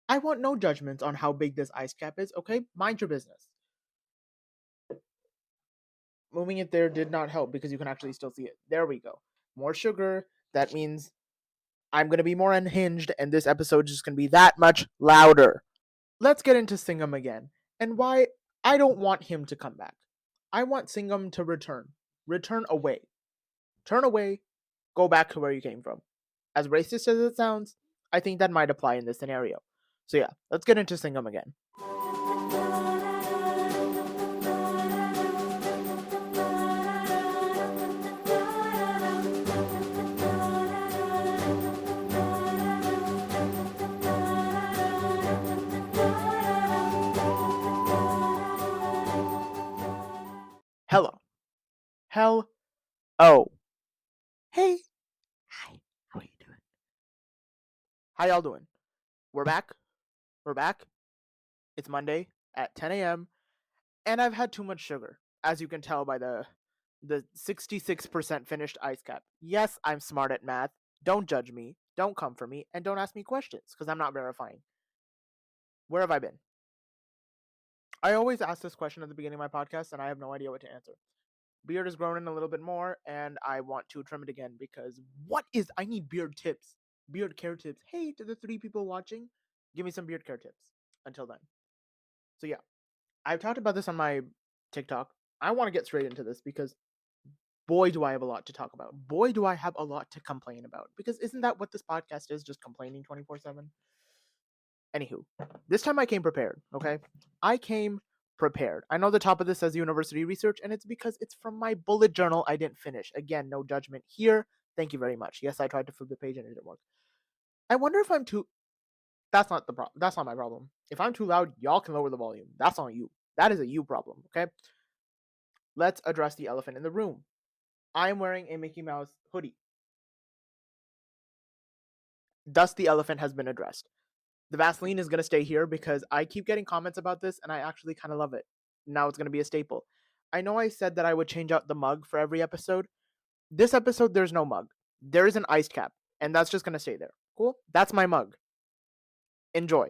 I want no judgments on how big this ice cap is, okay? Mind your business. Moving it there did not help because you can actually still see it. There we go. More sugar. That means I'm going to be more unhinged, and this episode is just going to be that much louder. Let's get into Singham again, and why I don't want him to come back. I want Singham to return. Return away. Turn away. Go back to where you came from. As racist as it sounds, I think that might apply in this scenario. So yeah, let's get into Singham again. Hello. Hell. Oh. Hey. Hi. How are you doing? How y'all doing? We're back. We're back. It's Monday at 10 a.m. and I've had too much sugar, as you can tell by the 66% finished ice cap. Yes, I'm smart at math. Don't judge me. Don't come for me, and don't ask me questions because I'm not verifying. Where have I been? I always ask this question at the beginning of my podcast, and I have no idea what to answer. Beard is growing in a little bit more, and I want to trim it again because I need beard tips, beard care tips. Hey, to the 3 people watching, give me some beard care tips. Until then. So yeah, I've talked about this on my TikTok. I want to get straight into this because boy, do I have a lot to talk about. Boy, do I have a lot to complain about. Because isn't that what this podcast is? Just complaining 24/7? Anywho, this time I came prepared, okay? I came prepared. I know the top of this says university research, and it's because it's from my bullet journal I didn't finish. Again, no judgment here. Thank you very much. Yes, I tried to flip the page and it didn't work. I wonder if I'm too. That's not the problem. That's not my problem. If I'm too loud, y'all can lower the volume. That's on you. That is a you problem, okay? Let's address the elephant in the room. I am wearing a Mickey Mouse hoodie. Thus, the elephant has been addressed. The Vaseline is going to stay here because I keep getting comments about this and I actually kind of love it. Now it's going to be a staple. I know I said that I would change out the mug for every episode. This episode, there's no mug. There is an ice cap, and that's just going to stay there. Cool? That's my mug. Enjoy.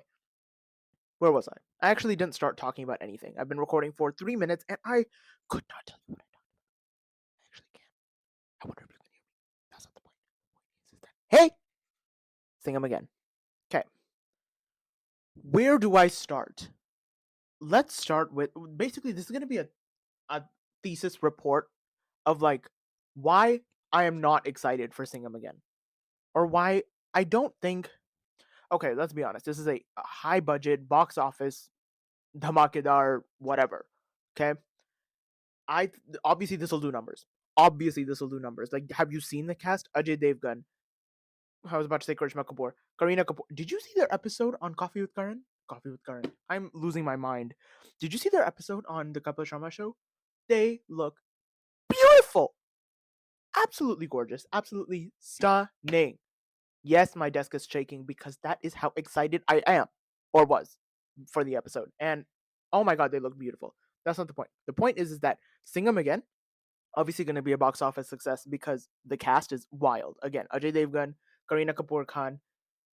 Where was I? I actually didn't start talking about anything. I've been recording for 3 minutes and I could not tell you what I talked about. I actually can. I wonder if you can hear me. That's not the point. The point is that, hey! Sing them again. Okay. Where do I start? Let's start with basically this is going to be a thesis report of like why I am not excited for Singham Again, or why I don't think. Okay, let's be honest. This is a high budget box office dhamakedar whatever. Okay, I obviously this will do numbers. Obviously this will do numbers. Like, have you seen the cast? Ajay Devgan. I was about to say Karishma Kapoor. Karina Kapoor. Did you see their episode on Coffee with Karan? Coffee with Karan. I'm losing my mind. Did you see their episode on the Kapil Sharma show? They look beautiful. Absolutely gorgeous. Absolutely stunning. Yes, my desk is shaking because that is how excited I am, or was, for the episode. And oh my god, they look beautiful. That's not the point. The point is that Singham Again, obviously going to be a box office success because the cast is wild. Again, Ajay Devgan, Kareena Kapoor Khan,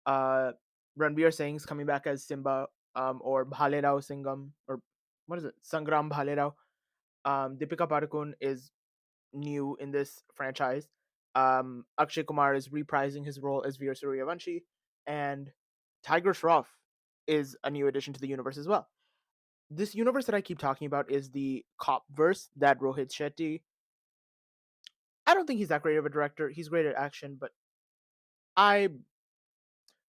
uh, Ranveer Singh's coming back as Simba, or Bhale Rao Singham, or what is it? Sangram Bhale Rao. Deepika Padukone is new in this franchise. Akshay Kumar is reprising his role as Veer Suryavanshi, and Tiger Shroff is a new addition to the universe as well. This universe that I keep talking about is the cop verse that Rohit Shetty. I don't think he's that great of a director. He's great at action, but I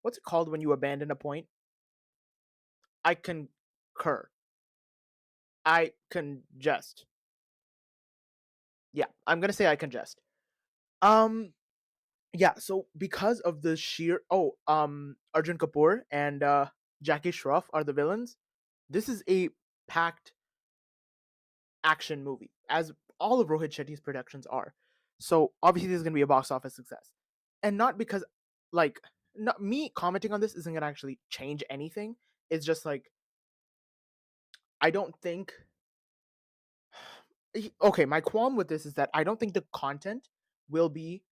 what's it called when you abandon a point? I concur. I congest. Yeah, I'm gonna say I congest. Um, yeah, so because of the sheer Arjun Kapoor and Jackie Shroff are the villains. This is a packed action movie, as all of Rohit Shetty's productions are. So obviously this is gonna be a box office success. And not because like not me commenting on this isn't gonna actually change anything. It's just like I don't think okay, my qualm with this is that I don't think the content will be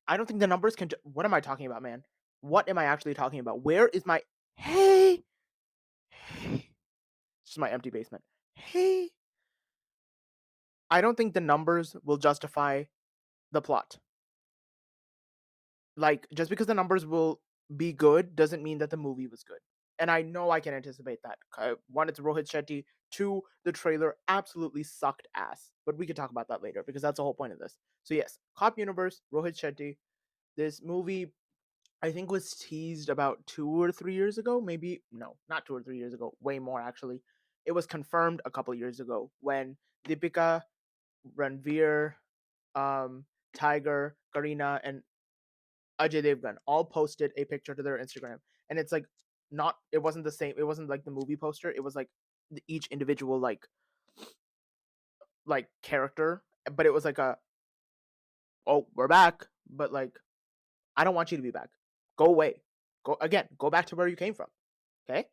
I don't think the numbers can what am I talking about, man? What am I actually talking about? Where is my hey? Hey. It's just my empty basement. Hey. I don't think the numbers will justify the plot. Like, just because the numbers will be good doesn't mean that the movie was good. And I know I can anticipate that. One, it's Rohit Shetty. Two, the trailer absolutely sucked ass. But we could talk about that later because that's the whole point of this. So yes, Cop Universe, Rohit Shetty. This movie, I think, was teased about 2 or 3 years ago. Maybe no, not 2 or 3 years ago. Way more actually. It was confirmed a couple years ago when Deepika, Ranveer, um, Tiger, Katrina, and Ajay Devgan all posted a picture to their Instagram, and it's like not. It wasn't the same. It wasn't like the movie poster. It was like each individual like character, but it was like a oh we're back, but like I don't want you to be back. Go away. Go again. Go back to where you came from. Okay,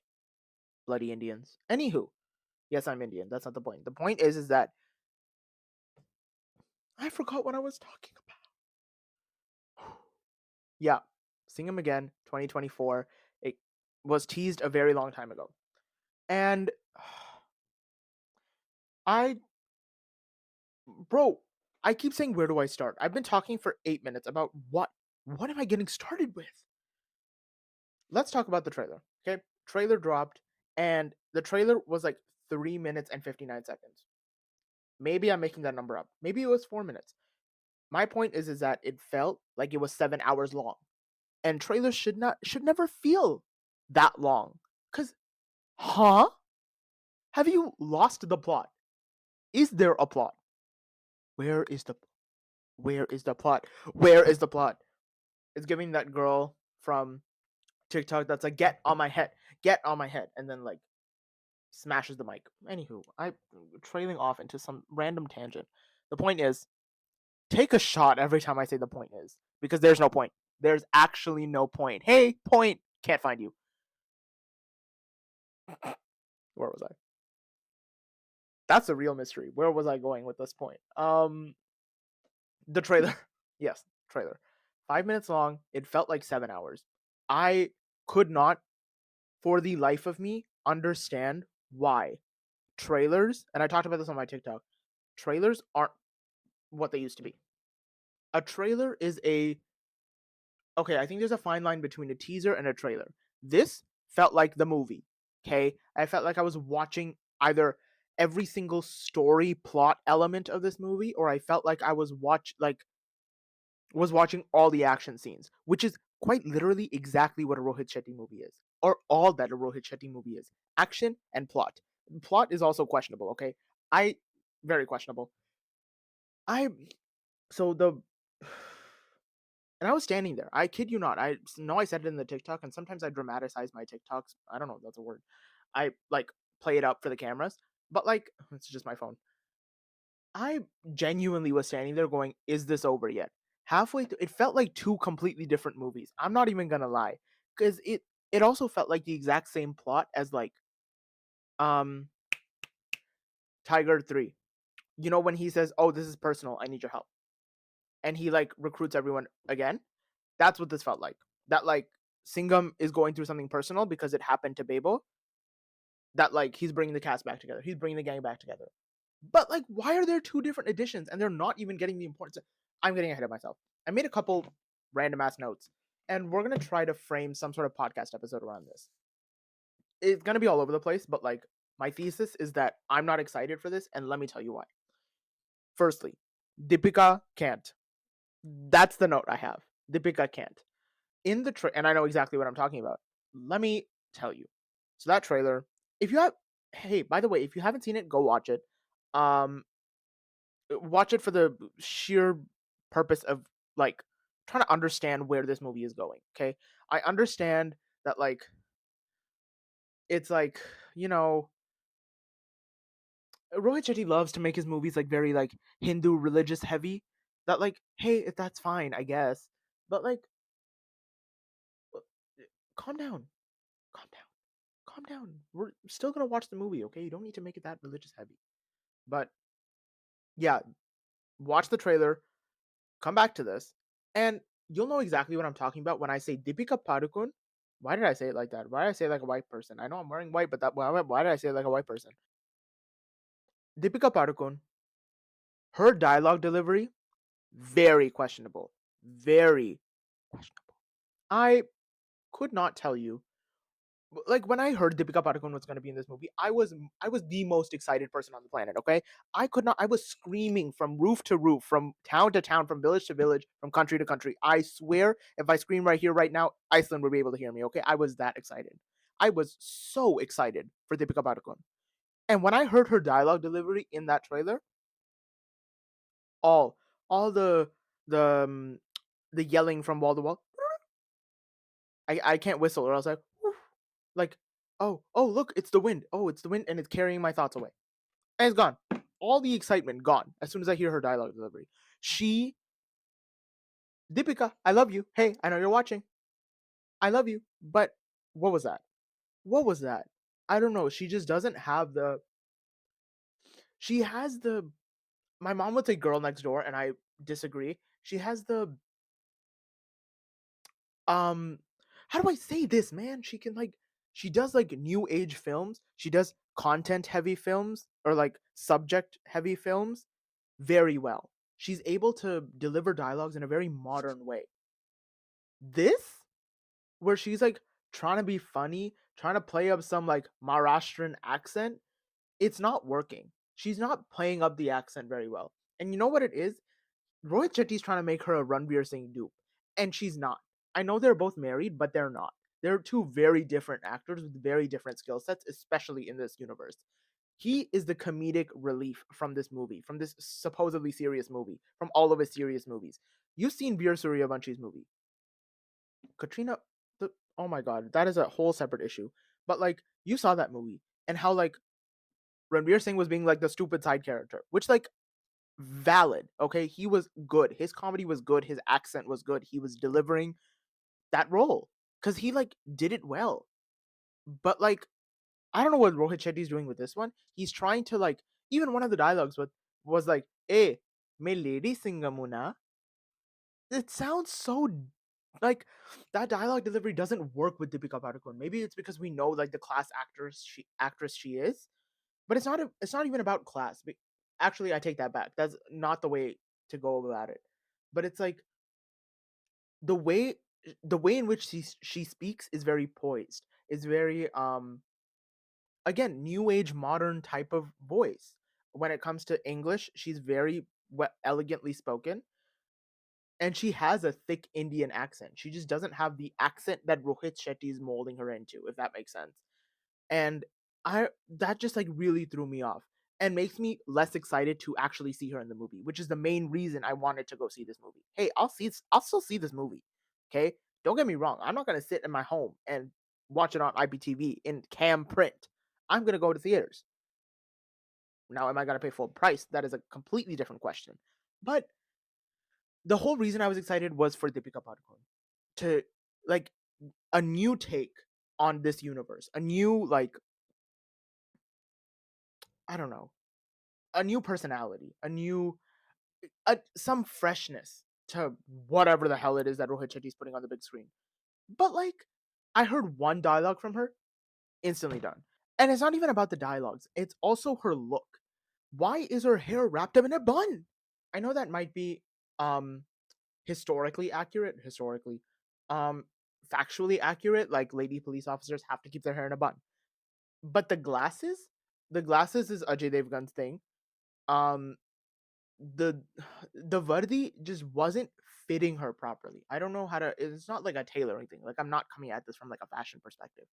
bloody Indians. Anywho, yes, I'm Indian. That's not the point. The point is that I forgot what I was talking about. Yeah, Singham Again, 2024. It was teased a very long time ago, and I bro, I keep saying where do I start? I've been talking for 8 minutes about what? What am I getting started with? Let's talk about the trailer. Okay. Trailer dropped, and the trailer was like 3 minutes and 59 seconds. Maybe I'm making that number up. Maybe it was 4 minutes. My point is that it felt like it was 7 hours long. And trailers should never feel that long. Cause huh? Have you lost the plot? Is there a plot? Where is the where is the plot? Where is the plot? It's giving that girl from TikTok that's like, get on my head, and then like smashes the mic. Anywho, I trailing off into some random tangent. The point is, take a shot every time I say the point is, because there's no point. There's actually no point. Hey, point, can't find you. Where was I? That's a real mystery. Where was I going with this point? The trailer. Yes, trailer. 5 minutes long. It felt like 7 hours. I could not for the life of me understand why trailers, and I talked about this on my TikTok, trailers aren't what they used to be. A trailer is a okay, I think there's a fine line between a teaser and a trailer. This felt like the movie. Okay? I felt like I was watching either every single story plot element of this movie, or I felt like I was watching all the action scenes, which is quite literally exactly what a Rohit Shetty movie is, or all that a Rohit Shetty movie is: action and plot. Plot is also questionable. Okay, I very questionable. I so the and I was standing there. I kid you not. I know I said it in the TikTok, and sometimes I dramatize my TikToks. I don't know if that's a word. I like play it up for the cameras, but like it's just my phone. I genuinely was standing there going, "Is this over yet?" Halfway through, it felt like two completely different movies. I'm not even gonna lie, because it also felt like the exact same plot as like um Tiger 3. You know when he says, "Oh, this is personal. I need your help," and he like recruits everyone again. That's what this felt like. That like Singham is going through something personal because it happened to Bebo. That like he's bringing the cast back together. He's bringing the gang back together. But like, why are there two different editions and they're not even getting the importance? I'm getting ahead of myself. I made a couple random ass notes, and we're gonna try to frame some sort of podcast episode around this. It's gonna be all over the place, but like my thesis is that I'm not excited for this, and let me tell you why. Firstly, Deepika can't. That's the note I have. Deepika can't. In the and I know exactly what I'm talking about. Let me tell you. So that trailer, if you have, hey, by the way, if you haven't seen it, go watch it. Um, watch it for the sheer purpose of like trying to understand where this movie is going. Okay, I understand that like it's like you know Rohit Shetty loves to make his movies like very like Hindu religious heavy. That like, hey, that's fine, I guess, but like, uh, calm down, calm down, calm down. We're still gonna watch the movie, okay? You don't need to make it that religious heavy. But yeah, watch the trailer, come back to this, and You'll know exactly what I'm talking about when I say Deepika Padukone. Why did I say it like that? Why did I say it like a white person? I know I'm wearing white, but why did I say it like a white person? Deepika Padukone, her dialogue delivery, very questionable. Very questionable. I could not tell you. Like when I heard Deepika Padukone was going to be in this movie, I was the most excited person on the planet. Okay, I could not. I was screaming from roof to roof, from town to town, from village to village, from country to country. I swear, if I scream right here, right now, Iceland would be able to hear me. Okay, I was that excited. I was so excited for Deepika Padukone, and when I heard her dialogue delivery in that trailer, all all the the yelling from wall to wall. I can't whistle or else I like, oh look, it's the wind. Oh, it's the wind and it's carrying my thoughts away. And it's gone. All the excitement gone as soon as I hear her dialogue delivery. She Deepika, I love you. Hey, I know you're watching. I love you. But what was that? What was that? I don't know. She just doesn't have the she has the my mom would say girl next door and I disagree. She has the um how do I say this, man? She can like she does like new age films. She does content heavy films or like subject heavy films very well. She's able to deliver dialogues in a very modern way. This where she's like trying to be funny, trying to play up some like Maharashtrian accent, it's not working. She's not playing up the accent very well. And you know what it is? Rohit Shetty's trying to make her a Ranveer Singh dupe, and she's not. I know they're both married, but they're not. They're two very different actors with very different skill sets, especially in this universe. He is the comedic relief from this movie, from this supposedly serious movie, from all of his serious movies. You've seen Veer Suryavanchi's movie. Katrina, oh my god, that is a whole separate issue. But like, you saw that movie and how like Ranveer Singh was being like the stupid side character, which like valid. Okay, he was good. His comedy was good. His accent was good. He was delivering that role because he like did it well. But like, I don't know what Rohit Shetty's doing with this one. He's trying to like even one of the dialogues was like, "Hey, me lady Singamuna." It sounds so like that dialogue delivery doesn't work with Deepika Padukone. Maybe it's because we know like the class actress she is, but it's not even about class. Actually, I take that back. That's not the way to go about it. But it's like the way the way in which she speaks is very poised. Is very again new age modern type of voice. When it comes to English, she's very elegantly spoken and she has a thick Indian accent. She just doesn't have the accent that Rohit Shetty is molding her into, if that makes sense. And I that just like really threw me off and makes me less excited to actually see her in the movie, which is the main reason I wanted to go see this movie. Hey, I'll still see this movie. Okay? Don't get me wrong. I'm not going to sit in my home and watch it on IPTV in cam print. I'm going to go to theaters. Now, am I going to pay full price? That is a completely different question. But the whole reason I was excited was for Deepika Padukone to like a new take on this universe, a new like I don't know, a new personality, some freshness to whatever the hell it is that Rohit Shetty's putting on the big screen. But like, I heard one dialogue from her, instantly done. And it's not even about the dialogues; it's also her look. Why is her hair wrapped up in a bun? I know that might be um historically accurate, um factually accurate. Like lady police officers have to keep their hair in a bun. But the glasses is Ajay Devgan's thing. Um, the the Vardi just wasn't fitting her properly. I don't know how to. It's not like a tailor or anything. Like I'm not coming at this from like a fashion perspective.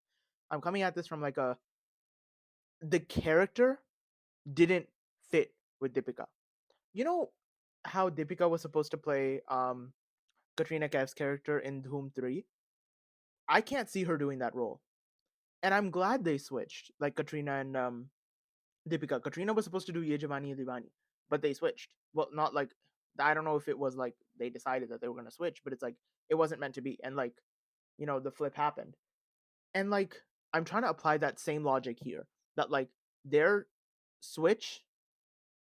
I'm coming at this from like a the character didn't fit with Deepika. You know how Deepika was supposed to play Katrina Kaif's character in Dhoom 3? I can't see her doing that role. And I'm glad they switched. Like Katrina and Deepika. Katrina was supposed to do Ye Jawani Hai Diwani, but they switched. Well, not like I don't know if it was like they decided that they were gonna switch, but it's like it wasn't meant to be. And like, the flip happened. And like I'm trying to apply that same logic here. That like their switch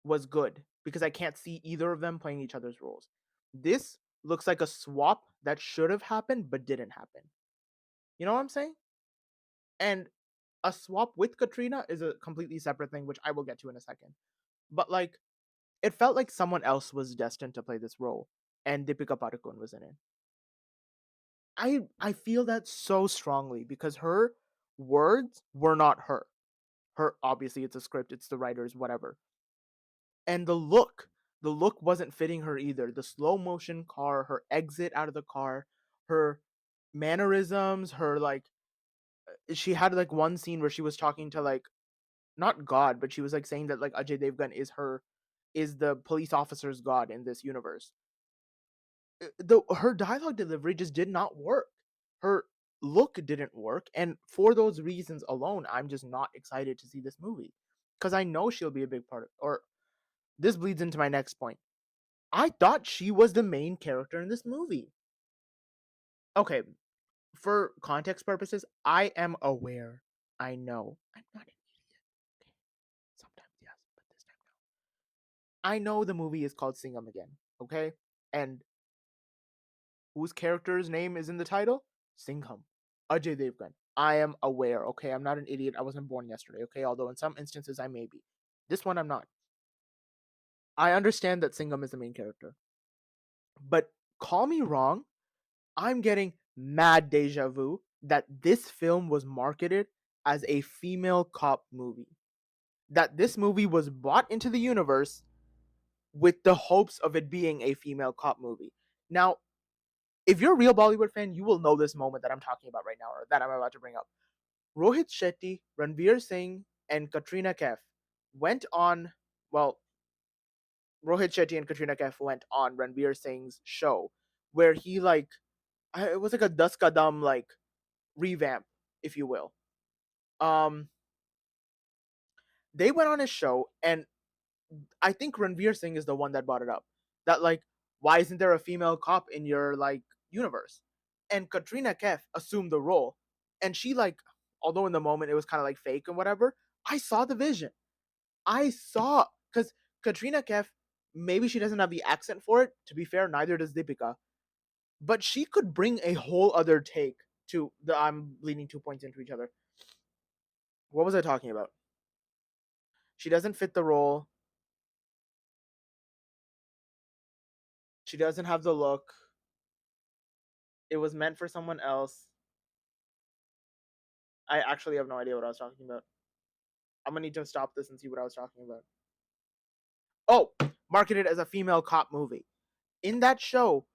was good because I can't see either of them playing each other's roles. This looks like a swap that should have happened but didn't happen. You know what I'm saying? And a swap with Katrina is a completely separate thing, which I will get to in a second. But like, it felt like someone else was destined to play this role, and Deepika Padukone was in it. I feel that so strongly because her words were not her. Her obviously it's a script, it's the writers, whatever. And the look wasn't fitting her either. The slow motion car, her exit out of the car, her mannerisms, her like she had like one scene where she was talking to like not God, but she was like saying that like Ajay Devgan is the police officer's god in this universe. The her dialogue delivery just did not work. Her look didn't work, and for those reasons alone, I'm just not excited to see this movie because I know she'll be a big part of. Or this bleeds into my next point. I thought she was the main character in this movie. Okay, for context purposes, I am aware. I know I'm not an idiot. Okay, sometimes yes, but this time no. I know the movie is called Singham Again. Okay, and whose character's name is in the title? Singham. Ajay Devgan. I am aware, okay? I'm not an idiot. I wasn't born yesterday, okay? Although in some instances I may be. This one I'm not. I understand that Singham is the main character. But call me wrong, I'm getting mad deja vu that this film was marketed as a female cop movie. That this movie was brought into the universe with the hopes of it being a female cop movie. Now, if you're a real Bollywood fan, you will know this moment that I'm talking about right now, or that I'm about to bring up. Rohit Shetty, Ranveer Singh, and Katrina Kaif went on. Well, Rohit Shetty and Katrina Kaif went on Ranveer Singh's show, where he like it was like a Duskadam like revamp, if you will. Um, they went on his show, and I think Ranveer Singh is the one that brought it up. That like, why isn't there a female cop in your like universe? And Katrina Kaif assumed the role, and she like, although in the moment it was kind of like fake and whatever, I saw the vision. I saw because Katrina Kaif, maybe she doesn't have the accent for it. To be fair, neither does Deepika, but she could bring a whole other take to the. I'm leaning 2 points into each other. What was I talking about? She doesn't fit the role. She doesn't have the look. It was meant for someone else. I actually have no idea what I was talking about. I'm gonna need to stop this and see what I was talking about. Oh, marketed as a female cop movie. In that show,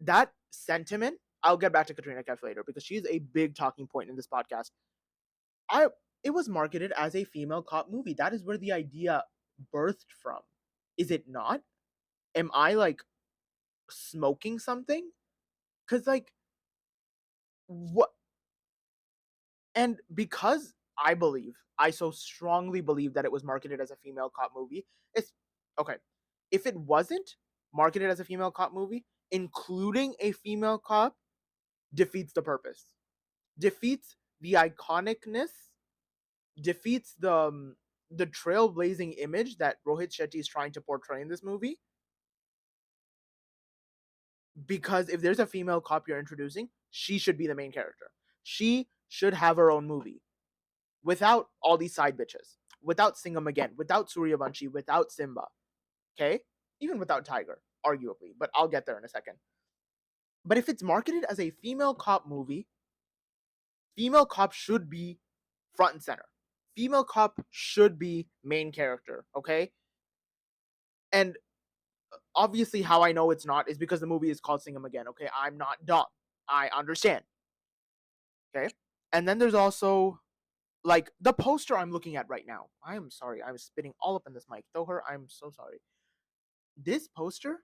that sentiment, I'll get back to Katrina Kaif later because she's a big talking point in this podcast. I it was marketed as a female cop movie. That is where the idea birthed from. Is it not? Am I like smoking something? Cuz like what and because I so strongly believe that it was marketed as a female cop movie, it's okay. If it wasn't marketed as a female cop movie, including a female cop defeats the purpose, defeats the iconicness, defeats the trailblazing image that Rohit Shetty is trying to portray in this movie. Because if there's a female cop you're introducing, she should be the main character. She should have her own movie without all these side bitches, without Singham Again, without Suryavanshi, without Simba. Okay, even without Tiger, arguably, but I'll get there in a second. But if it's marketed as a female cop movie, female cop should be front and center. Female cop should be main character, okay? And obviously, how I know it's not is because the movie is called Singham Again, okay? I'm not dumb. I understand, okay? And then there's also like the poster I'm looking at right now. I am sorry, I'm spitting all up in this mic. Though her, I'm so sorry. This poster,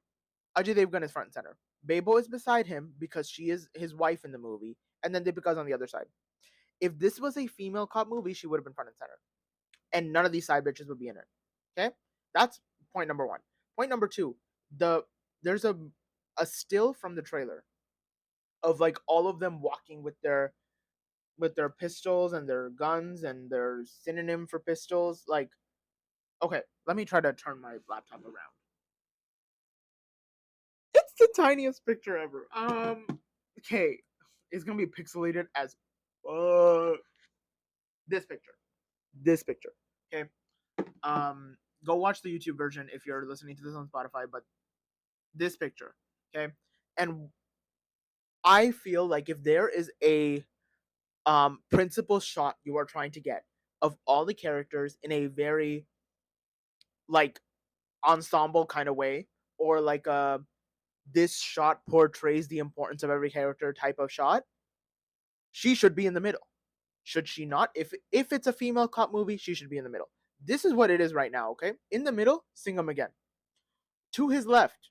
Ajay Devgan is front and center. Bebo is beside him because she is his wife in the movie, and then Deepika's on the other side. If this was a female cop movie, she would have been front and center, and none of these side bitches would be in it. Okay, that's point number one. Point number two, there's a still from the trailer of like all of them walking with their pistols and their guns and their synonym for pistols. Like, okay, let me try to turn my laptop around. the tiniest picture ever. Okay, it's gonna be pixelated as this picture. This picture. Okay. Go watch the YouTube version if you're listening to this on Spotify. But this picture. Okay, and I feel like if there is a principal shot you are trying to get of all the characters in a very like ensemble kind of way, or like a this shot portrays the importance of every character type of shot, she should be in the middle. Should she not? If it's a female cop movie, she should be in the middle. This is what it is right now, okay? In the middle, Singham Again. To his left,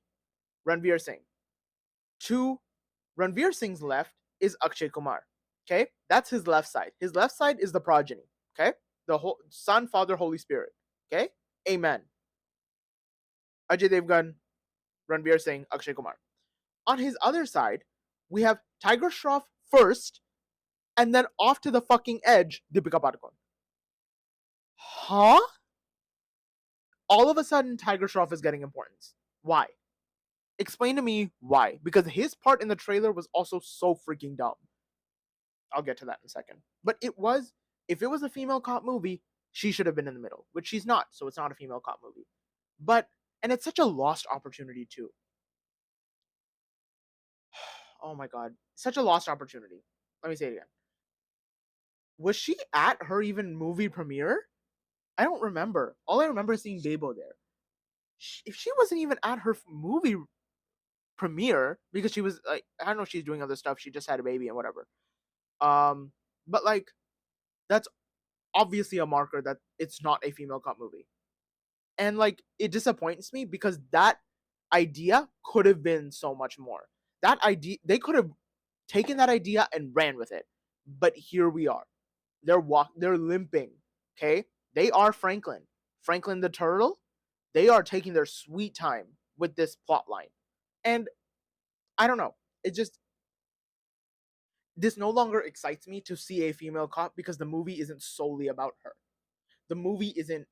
Ranveer Singh. To Ranveer Singh's left is Akshay Kumar. Okay? That's his left side. His left side is the progeny. Okay? The whole Son, Father, Holy Spirit. Okay? Amen. Ajay Devgan, Ranveer Singh, Akshay Kumar. On his other side, we have Tiger Shroff first, and then off to the fucking edge, Deepika Padukone. Huh? All of a sudden, Tiger Shroff is getting importance. Why? Explain to me why. Because his part in the trailer was also so freaking dumb. I'll get to that in a second. But if it was a female cop movie, she should have been in the middle, which she's not, so it's not a female cop movie. And it's such a lost opportunity too. Oh my god, such a lost opportunity. Let me say it again. Was she at her even movie premiere? I don't remember. All I remember is seeing Bebo there. If she wasn't even at her movie premiere, because she was like, I don't know if she's doing other stuff. She just had a baby and whatever. But like, that's obviously a marker that it's not a female cop movie. And like, it disappoints me because that idea could have been so much more. That idea, they could have taken that idea and ran with it. But here we are. They're limping. Okay? They are Franklin. Franklin the Turtle. They are taking their sweet time with this plot line. And I don't know. This no longer excites me to see a female cop because the movie isn't solely about her. The movie isn't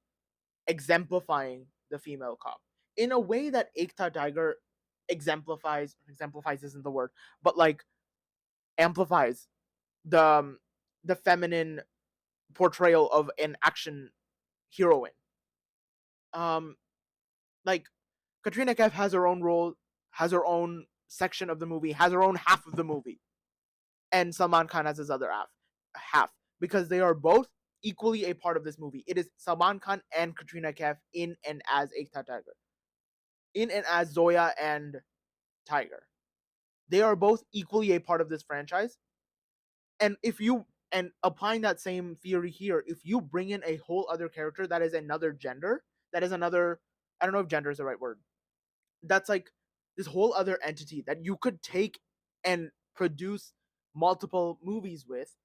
exemplifying the female cop in a way that Ekta Tiger exemplifies isn't the word, but like amplifies the feminine portrayal of an action heroine. Like Katrina Kaif has her own role, has her own section of the movie, has her own half of the movie, and Salman Khan has his other half, because they are both equally a part of this movie. It is Salman Khan and Katrina Kaif in and as Ekta Tiger, in and as Zoya and Tiger. They are both equally a part of this franchise. And applying that same theory here, if you bring in a whole other character that is another gender, that is another, I don't know if gender is the right word, that's like this whole other entity that you could take and produce multiple movies with,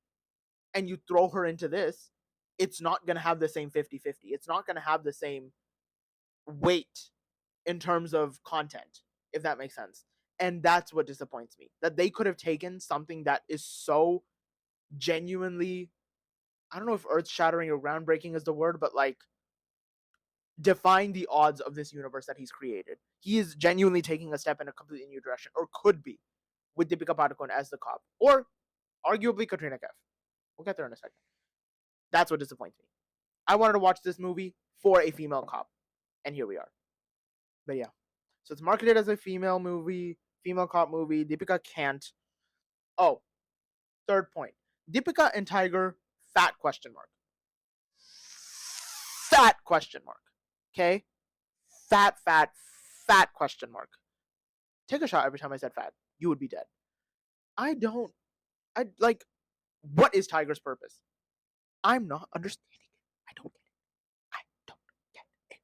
and you throw her into this, it's not going to have the same 50-50. It's not going to have the same weight in terms of content, if that makes sense. And that's what disappoints me, that they could have taken something that is so genuinely, I don't know if earth shattering or groundbreaking is the word, but like defying the odds of this universe that he's created. He is genuinely taking a step in a completely new direction, or could be, with Deepika Padukone as the cop, or arguably Katrina Kaif. We'll get there in a second. That's what disappoints me. I wanted to watch this movie for a female cop, and here we are. But yeah, so it's marketed as a female movie, female cop movie. Deepika can't. Oh, third point. Deepika and Tiger, fat question mark. Fat question mark. Okay? Fat question mark. Take a shot every time I said fat. You would be dead. I like, what is Tiger's purpose? I'm not understanding it. I don't get it. I don't get it.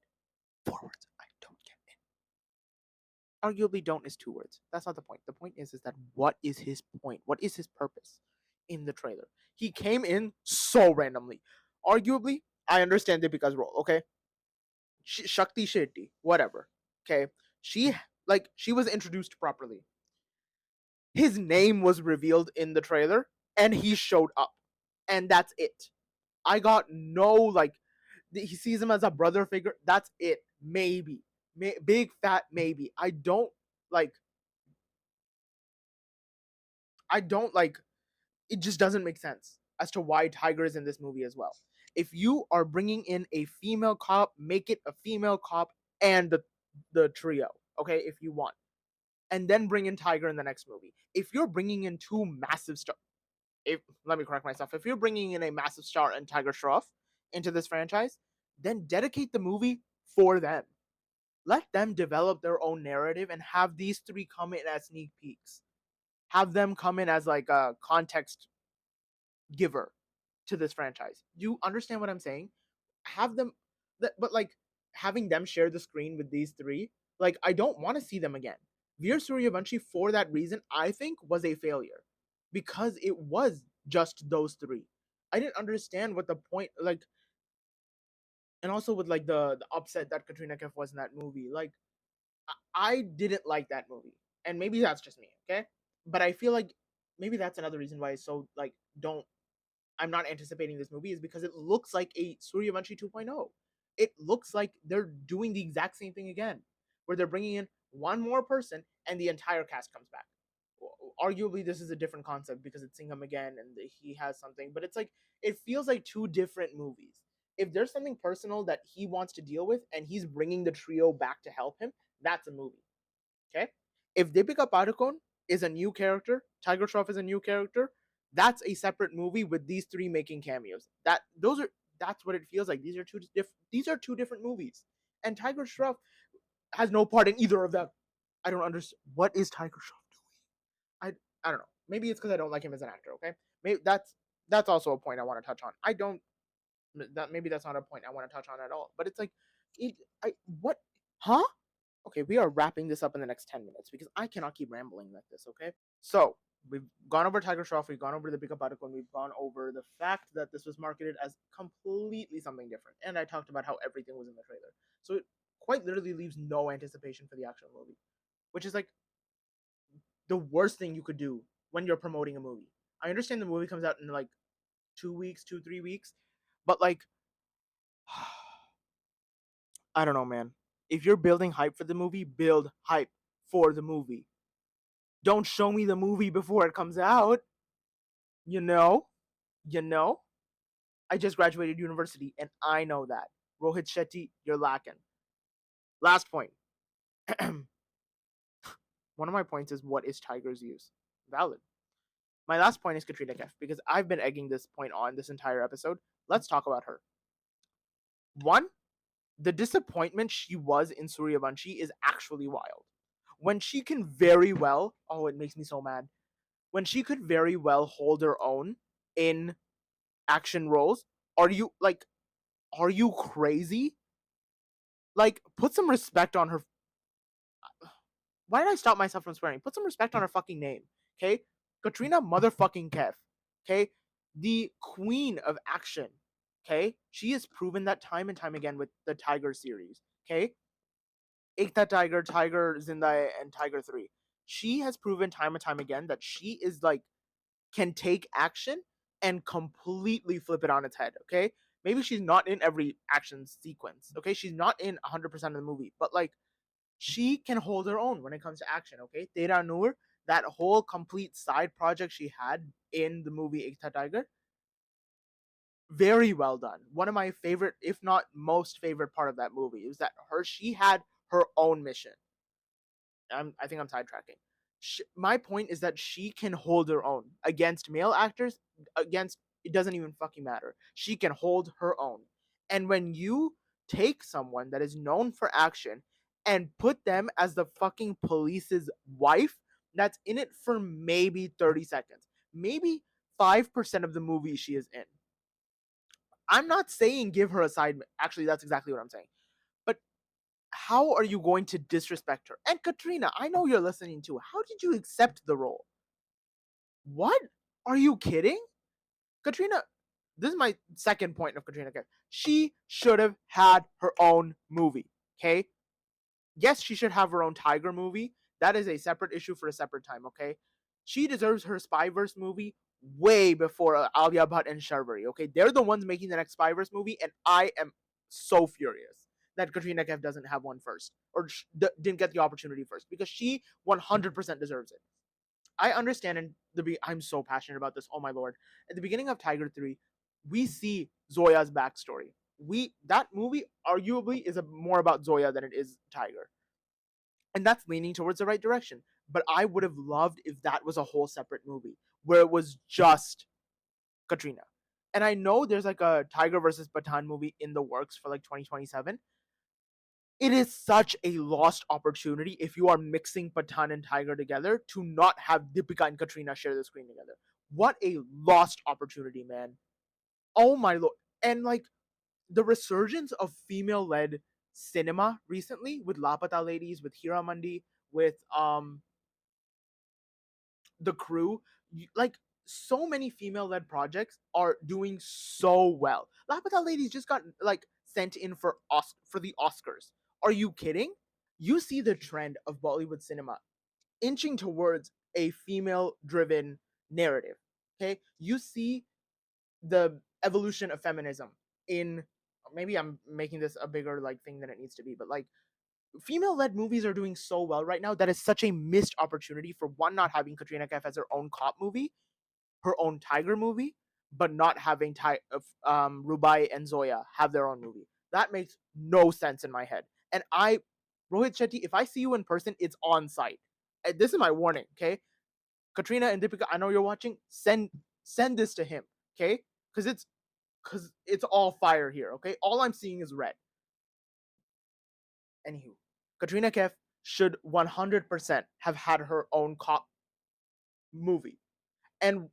4 words. I don't get it. Arguably, don't is 2 words. That's not the point. The point is that what is his point? What is his purpose in the trailer? He came in so randomly. Arguably, I understand Deepika's role, okay? Shakti Shetty, whatever. Okay? She was introduced properly. His name was revealed in the trailer, and he showed up. And that's it. I got no, like, he sees him as a brother figure. That's it. Maybe. Big fat maybe. I don't, like, I don't like it. Just doesn't make sense as to why Tiger is in this movie as well. If you are bringing in a female cop, make it a female cop and the trio, okay, if you want, and then bring in Tiger in the next movie. If you're bringing in two massive stars, if let me correct myself, if you're bringing in a massive star and Tiger Shroff into this franchise, then dedicate the movie for them. Let them develop their own narrative and have these three come in as sneak peeks. Have them come in as like a context giver to this franchise. Do you understand what I'm saying? Have them, but like having them share the screen with these three, like I don't want to see them again. Veer Suryavanshi, for that reason, I think was a failure because it was just those three. I didn't understand what the point, like, and also with like the upset that Katrina Kaif was in that movie. Like, I didn't like that movie, and maybe that's just me, okay? But I feel like maybe that's another reason why I so like don't I'm not anticipating this movie is because it looks like a Suryavanshi 2.0. It looks like they're doing the exact same thing again, where they're bringing in one more person and the entire cast comes back. Arguably, this is a different concept because it's Singham Again and he has something, but it's like it feels like two different movies. If there's something personal that he wants to deal with and he's bringing the trio back to help him, that's a movie. Okay. If Deepika Padukone is a new character, Tiger Shroff is a new character, that's a separate movie with these three making cameos. That's what it feels like. These are two different movies. And Tiger Shroff has no part in either of them. I don't understand what is Tiger Shroff doing. I don't know. Maybe it's because I don't like him as an actor, okay? Maybe that's also a point I want to touch on. I don't that maybe that's not a point I want to touch on at all. But it's like it I what huh? Okay, we are wrapping this up in the next 10 minutes because I cannot keep rambling like this, okay? So, we've gone over Tiger Shroff, we've gone over the Deepika Padukone, we've gone over the fact that this was marketed as completely something different. And I talked about how everything was in the trailer. So, it quite literally leaves no anticipation for the actual movie, which is like the worst thing you could do when you're promoting a movie. I understand the movie comes out in like 2 weeks, 3 weeks, but like, I don't know, man. If you're building hype for the movie, build hype for the movie. Don't show me the movie before it comes out. You know? You know? I just graduated university and I know that. Rohit Shetty, you're lacking. Last point. One of my points is what is Tiger's use? Valid. My last point is Katrina Kaif because I've been egging this point on this entire episode. Let's talk about her. One, the disappointment she was in Suryavanshi is actually wild. When she can very well, oh, it makes me so mad. When she could very well hold her own in action roles, are you like, are you crazy? Like, put some respect on her. Why did I stop myself from swearing? Put some respect on her fucking name, okay? Katrina motherfucking Kaif, okay? The queen of action, okay? She has proven that time and time again with the Tiger series, okay? Ekta Tiger, Tiger Zindai, and Tiger 3. She has proven time and time again that she is like, can take action and completely flip it on its head, okay? Maybe she's not in every action sequence, okay? She's not in 100% of the movie, but like, she can hold her own when it comes to action, okay? Tera Noor, that whole complete side project she had in the movie Ekta Tiger, very well done. One of my favorite, if not most favorite part of that movie is that she had her own mission. I think I'm sidetracking. My point is that she can hold her own against male actors. Against it doesn't even fucking matter. She can hold her own. And when you take someone that is known for action and put them as the fucking police's wife, that's in it for maybe 30 seconds, maybe 5% of the movie she is in. I'm not saying give her a side. Actually, that's exactly what I'm saying. But how are you going to disrespect her? And Katrina, I know you're listening to. How did you accept the role? What? Are you kidding? Katrina, this is my second point of Katrina Kaif. She should have had her own movie. Okay? Yes, she should have her own Tiger movie. That is a separate issue for a separate time, okay? She deserves her Spyverse movie way before Alia Bhatt and Sharvari, okay? They're the ones making the next Spyverse movie, and I am so furious that Katrina Kaif doesn't have one first, or didn't get the opportunity first, because she 100% deserves it. I understand I'm so passionate about this. Oh my lord! At the beginning of Tiger 3, we see Zoya's backstory. That movie arguably is more about Zoya than it is Tiger, and that's leaning towards the right direction. But I would have loved if that was a whole separate movie where it was just Katrina. And I know there's like a Tiger versus Patan movie in the works for like 2027. It is such a lost opportunity if you are mixing Patan and Tiger together to not have Deepika and Katrina share the screen together. What a lost opportunity, man. Oh my lord. And like the resurgence of female led cinema recently with Lapata Ladies, with Hira Mandi, with the crew, like so many female led projects are doing so well. Lapata Ladies just got like sent in for the Oscars. Are you kidding? You see the trend of Bollywood cinema inching towards a female driven narrative. Okay? You see the evolution of feminism in, maybe I'm making this a bigger like thing than it needs to be, but like female led movies are doing so well right now that is such a missed opportunity for one, not having Katrina Kaif as her own cop movie, her own Tiger movie, but not having Rubai and Zoya have their own movie. That makes no sense in my head. And Rohit Shetty, if I see you in person, it's on site. And this is my warning, okay? Katrina and Deepika, I know you're watching. Send this to him, okay? Because it's all fire here, okay? All I'm seeing is red. Anywho, Katrina Kaif should 100% have had her own cop movie. And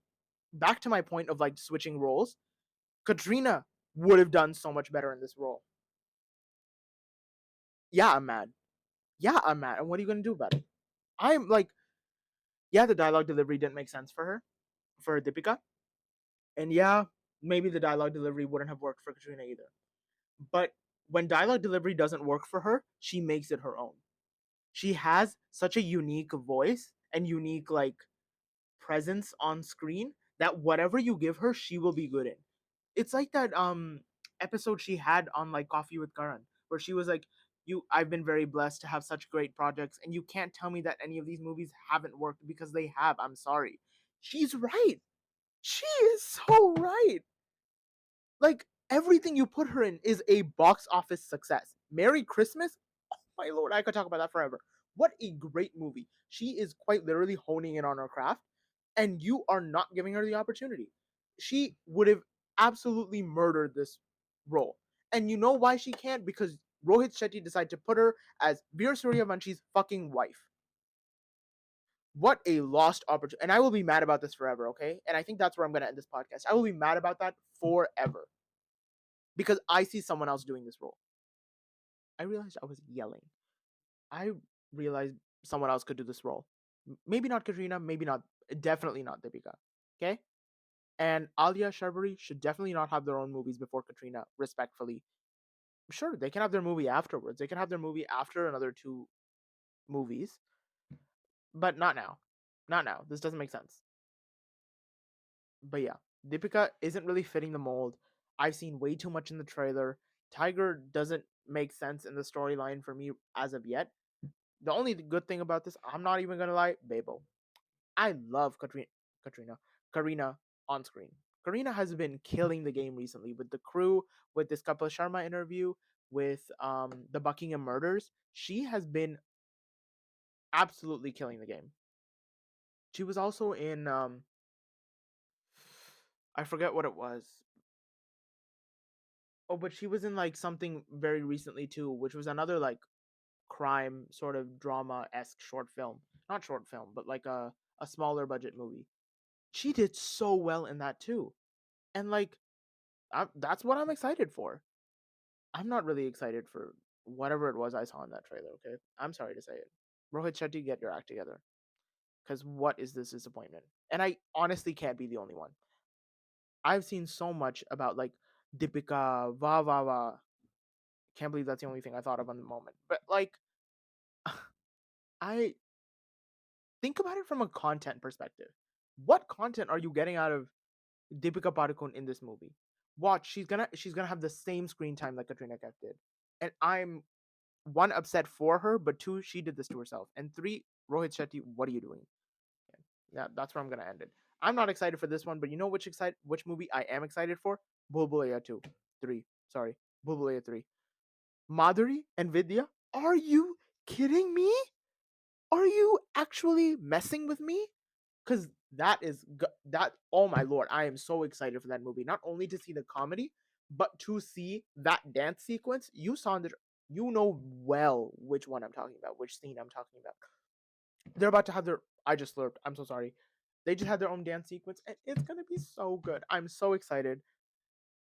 back to my point of like switching roles, Katrina would have done so much better in this role. Yeah, I'm mad. Yeah, I'm mad. And what are you gonna do about it? I'm like, yeah, the dialogue delivery didn't make sense for Deepika, and yeah, maybe the dialogue delivery wouldn't have worked for Katrina either. But when dialogue delivery doesn't work for her, she makes it her own. She has such a unique voice and unique like presence on screen that whatever you give her, she will be good in. It's like that episode she had on like Coffee with Karan, where she was like, I've been very blessed to have such great projects, and you can't tell me that any of these movies haven't worked because they have. I'm sorry. She's right. She is so right. Like everything you put her in is a box office success. Merry Christmas? Oh my lord, I could talk about that forever. What a great movie. She is quite literally honing in on her craft, and you are not giving her the opportunity. She would have absolutely murdered this role. And you know why she can't? Because Rohit Shetty decided to put her as Veer Suryavanchi's fucking wife. What a lost opportunity. And I will be mad about this forever, okay? And I think that's where I'm going to end this podcast. I will be mad about that forever because I see someone else doing this role. I realized I was yelling. I realized someone else could do this role. Maybe not Katrina, maybe not, definitely not Deepika. Okay? And Alia Sharbari should definitely not have their own movies before Katrina, respectfully. Sure, they can have their movie afterwards. They can have their movie after another two movies, but not now. Not now. This doesn't make sense. But yeah, Deepika isn't really fitting the mold. I've seen way too much in the trailer. Tiger doesn't make sense in the storyline for me as of yet. The only good thing about this, I'm not even gonna lie, Babel. I love Katrina, Karina on screen. Karina has been killing the game recently with the crew, with this Kapil Sharma interview, with the Buckingham murders. She has been absolutely killing the game. She was also in I forget what it was. Oh, but she was in like something very recently too, which was another like crime sort of drama esque short film. Not short film, but like a smaller budget movie. She did so well in that too. And like that's what I'm excited for. I'm not really excited for whatever it was I saw in that trailer, okay? I'm sorry to say it. Rohit Shetty, get your act together. Because what is this disappointment? And I honestly can't be the only one. I've seen so much about like Deepika, va va va. Can't believe that's the only thing I thought of on the moment. But like, I think about it from a content perspective. What content are you getting out of Deepika Padukone in this movie? Watch, she's gonna have the same screen time that Katrina Kaif did, and I'm one, upset for her, but two, she did this to herself, and three, Rohit Shetty, what are you doing? Yeah, that's where I'm gonna end it. I'm not excited for this one, but you know which movie I am excited for? Bulbulaya 2. 3. Sorry. Bulbulaya 3. Madhuri and Vidya? Are you kidding me? Are you actually messing with me? Because that, oh my lord, I am so excited for that movie. Not only to see the comedy, but to see that dance sequence. You saw the, you know well which one I'm talking about, which scene I'm talking about. They're about to have their, I just slurped, I'm so sorry. They just had their own dance sequence, and it's gonna be so good. I'm so excited.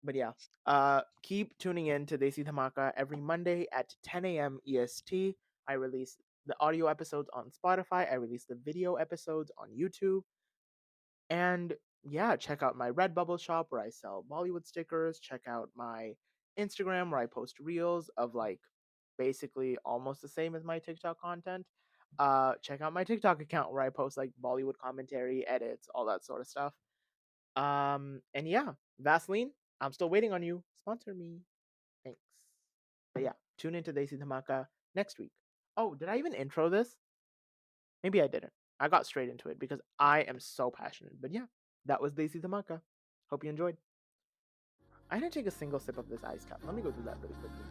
But yeah, keep tuning in to Desi Dhamaka every Monday at 10 a.m. EST. I release the audio episodes on Spotify. I release the video episodes on YouTube. And yeah, check out my Redbubble shop where I sell Bollywood stickers. Check out my Instagram where I post reels of like basically almost the same as my TikTok content. Check out my TikTok account where I post like Bollywood commentary, edits, all that sort of stuff. And yeah, Vaseline, I'm still waiting on you. Sponsor me. Thanks. But yeah, tune into Desi Dhamaka next week. Oh, did I even intro this? Maybe I didn't. I got straight into it because I am so passionate. But yeah, that was Desi Dhamaka. Hope you enjoyed. I didn't take a single sip of this ice cup. Let me go do that really quickly.